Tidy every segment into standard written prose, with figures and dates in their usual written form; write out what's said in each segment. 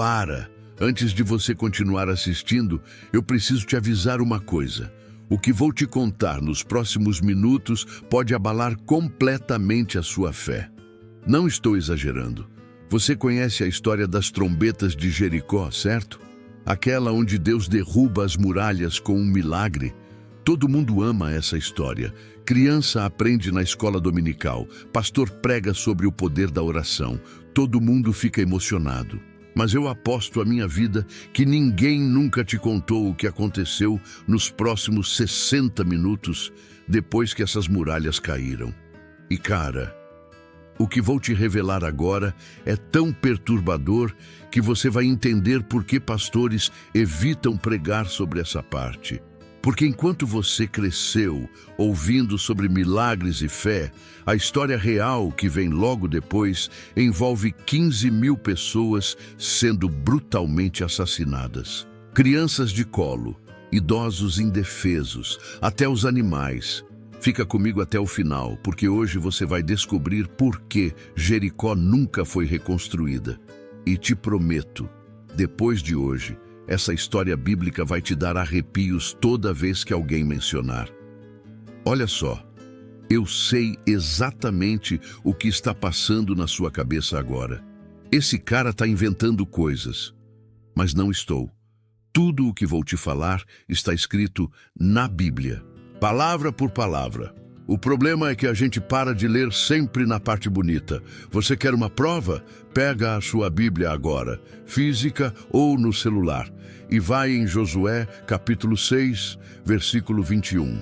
para! Antes de você continuar assistindo, eu preciso te avisar uma coisa. O que vou te contar nos próximos minutos pode abalar completamente a sua fé. Não estou exagerando. Você conhece a história das trombetas de Jericó, certo? Aquela onde Deus derruba as muralhas com um milagre. Todo mundo ama essa história. Criança aprende na escola dominical. Pastor prega sobre o poder da oração. Todo mundo fica emocionado. Mas eu aposto a minha vida que ninguém nunca te contou o que aconteceu nos próximos 60 minutos depois que essas muralhas caíram. E cara, o que vou te revelar agora é tão perturbador que você vai entender por que pastores evitam pregar sobre essa parte. Porque enquanto você cresceu ouvindo sobre milagres e fé, a história real que vem logo depois envolve 15 mil pessoas sendo brutalmente assassinadas. Crianças de colo, idosos indefesos, até os animais. Fica comigo até o final, porque hoje você vai descobrir por que Jericó nunca foi reconstruída. E te prometo, depois de hoje, essa história bíblica vai te dar arrepios toda vez que alguém mencionar. Olha só, eu sei exatamente o que está passando na sua cabeça agora. Esse cara está inventando coisas, mas não estou. Tudo o que vou te falar está escrito na Bíblia, palavra por palavra. O problema é que a gente para de ler sempre na parte bonita. Você quer uma prova? Pega a sua Bíblia agora, física ou no celular, e vai em Josué, capítulo 6, versículo 21.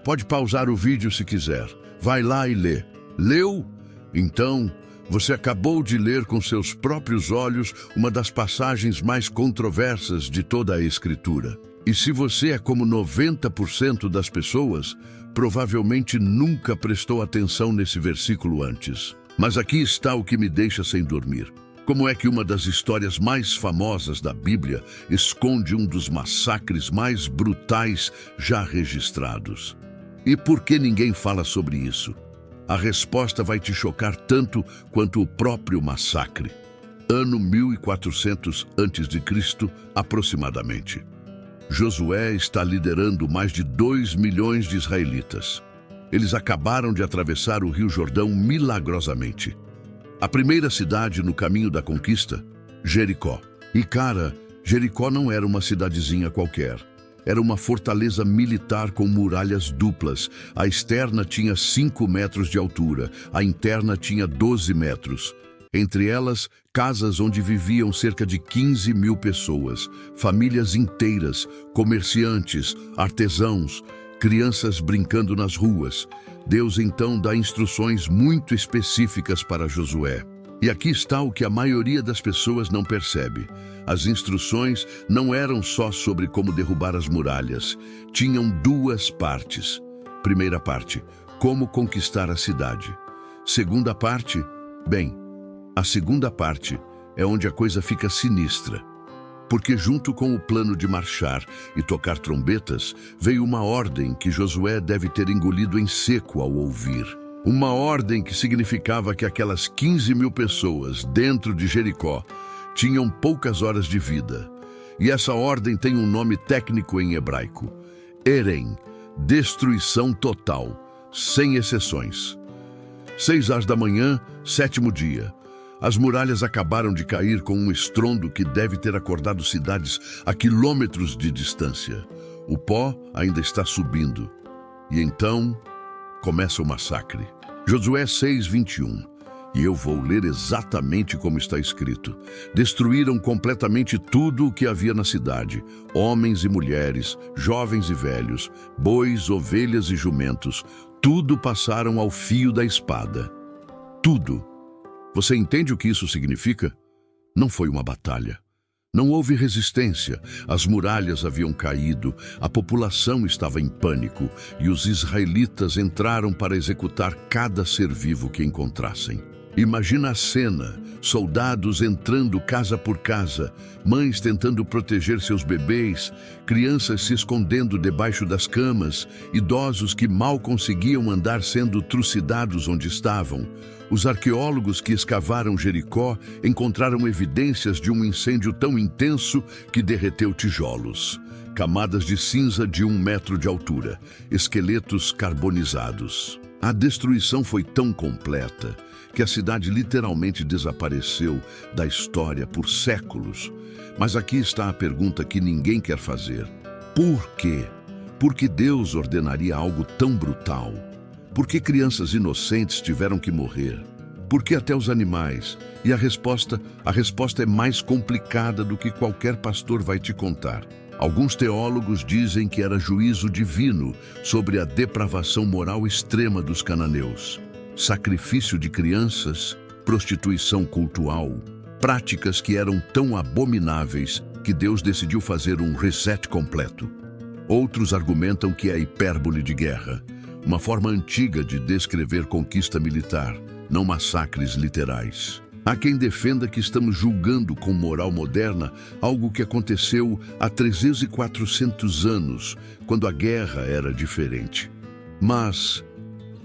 Pode pausar o vídeo se quiser. Vai lá e lê. Leu? Então, você acabou de ler com seus próprios olhos uma das passagens mais controversas de toda a Escritura. E se você é como 90% das pessoas, provavelmente nunca prestou atenção nesse versículo antes. Mas aqui está o que me deixa sem dormir. Como é que uma das histórias mais famosas da Bíblia esconde um dos massacres mais brutais já registrados? E por que ninguém fala sobre isso? A resposta vai te chocar tanto quanto o próprio massacre. Ano 1400 a.C., aproximadamente. Josué está liderando mais de 2 milhões de israelitas. Eles acabaram de atravessar o Rio Jordão milagrosamente. A primeira cidade no caminho da conquista, Jericó. E cara, Jericó não era uma cidadezinha qualquer. Era uma fortaleza militar com muralhas duplas. A externa tinha 5 metros de altura, a interna tinha 12 metros. Entre elas, casas onde viviam cerca de 15 mil pessoas, famílias inteiras, comerciantes, artesãos, crianças brincando nas ruas. Deus então dá instruções muito específicas para Josué. E aqui está o que a maioria das pessoas não percebe. As instruções não eram só sobre como derrubar as muralhas. Tinham 2 partes. Primeira parte, como conquistar a cidade. Segunda parte, a segunda parte é onde a coisa fica sinistra. Porque junto com o plano de marchar e tocar trombetas, veio uma ordem que Josué deve ter engolido em seco ao ouvir. Uma ordem que significava que aquelas 15 mil pessoas dentro de Jericó tinham poucas horas de vida. E essa ordem tem um nome técnico em hebraico. Erem, destruição total, sem exceções. 6 horas da manhã, 7º dia. As muralhas acabaram de cair com um estrondo que deve ter acordado cidades a quilômetros de distância. O pó ainda está subindo. E então começa o massacre. Josué 6:21. E eu vou ler exatamente como está escrito. Destruíram completamente tudo o que havia na cidade. Homens e mulheres, jovens e velhos, bois, ovelhas e jumentos. Tudo passaram ao fio da espada. Tudo. Você entende o que isso significa? Não foi uma batalha. Não houve resistência, as muralhas haviam caído, a população estava em pânico e os israelitas entraram para executar cada ser vivo que encontrassem. Imagina a cena, soldados entrando casa por casa, mães tentando proteger seus bebês, crianças se escondendo debaixo das camas, idosos que mal conseguiam andar sendo trucidados onde estavam. Os arqueólogos que escavaram Jericó encontraram evidências de um incêndio tão intenso que derreteu tijolos, camadas de cinza de 1 metro de altura, esqueletos carbonizados. A destruição foi tão completa que a cidade literalmente desapareceu da história por séculos. Mas aqui está a pergunta que ninguém quer fazer. Por quê? Por que Deus ordenaria algo tão brutal? Por que crianças inocentes tiveram que morrer? Por que até os animais? E a resposta é mais complicada do que qualquer pastor vai te contar. Alguns teólogos dizem que era juízo divino sobre a depravação moral extrema dos cananeus. Sacrifício de crianças, prostituição cultural, práticas que eram tão abomináveis que Deus decidiu fazer um reset completo. Outros argumentam que é hipérbole de guerra, uma forma antiga de descrever conquista militar, não massacres literais. Há quem defenda que estamos julgando com moral moderna algo que aconteceu há 300 e 400 anos, quando a guerra era diferente. Mas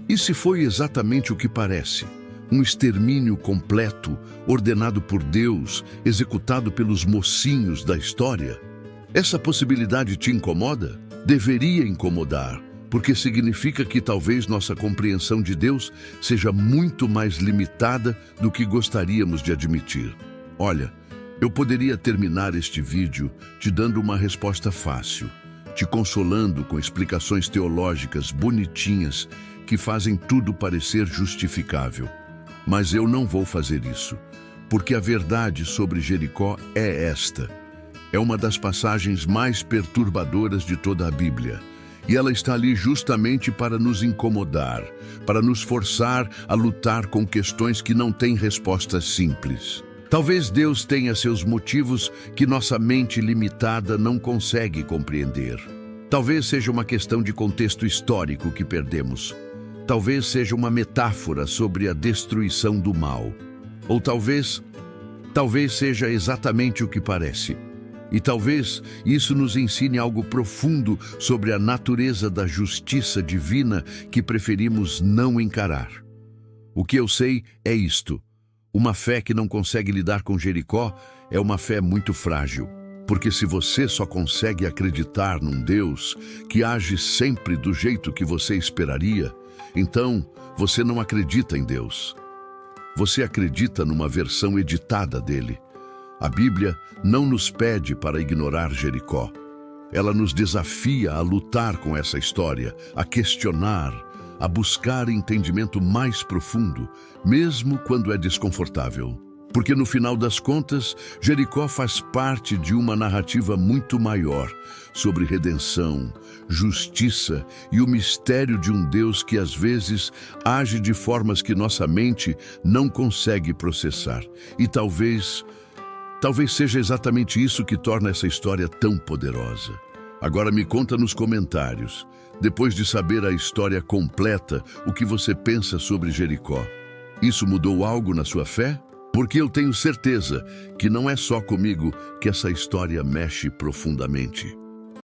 e se foi exatamente o que parece? Um extermínio completo, ordenado por Deus, executado pelos mocinhos da história? Essa possibilidade te incomoda? Deveria incomodar, porque significa que talvez nossa compreensão de Deus seja muito mais limitada do que gostaríamos de admitir. Olha, eu poderia terminar este vídeo te dando uma resposta fácil, te consolando com explicações teológicas bonitinhas que fazem tudo parecer justificável. Mas eu não vou fazer isso, porque a verdade sobre Jericó é esta. É uma das passagens mais perturbadoras de toda a Bíblia. E ela está ali justamente para nos incomodar, para nos forçar a lutar com questões que não têm respostas simples. Talvez Deus tenha seus motivos que nossa mente limitada não consegue compreender. Talvez seja uma questão de contexto histórico que perdemos. Talvez seja uma metáfora sobre a destruição do mal. Ou talvez seja exatamente o que parece. E talvez isso nos ensine algo profundo sobre a natureza da justiça divina que preferimos não encarar. O que eu sei é isto: uma fé que não consegue lidar com Jericó é uma fé muito frágil. Porque se você só consegue acreditar num Deus que age sempre do jeito que você esperaria, então você não acredita em Deus. Você acredita numa versão editada dele. A Bíblia não nos pede para ignorar Jericó. Ela nos desafia a lutar com essa história, a questionar, a buscar entendimento mais profundo, mesmo quando é desconfortável. Porque no final das contas, Jericó faz parte de uma narrativa muito maior sobre redenção, justiça e o mistério de um Deus que às vezes age de formas que nossa mente não consegue processar. E talvez seja exatamente isso que torna essa história tão poderosa. Agora me conta nos comentários, depois de saber a história completa, o que você pensa sobre Jericó. Isso mudou algo na sua fé? Porque eu tenho certeza que não é só comigo que essa história mexe profundamente.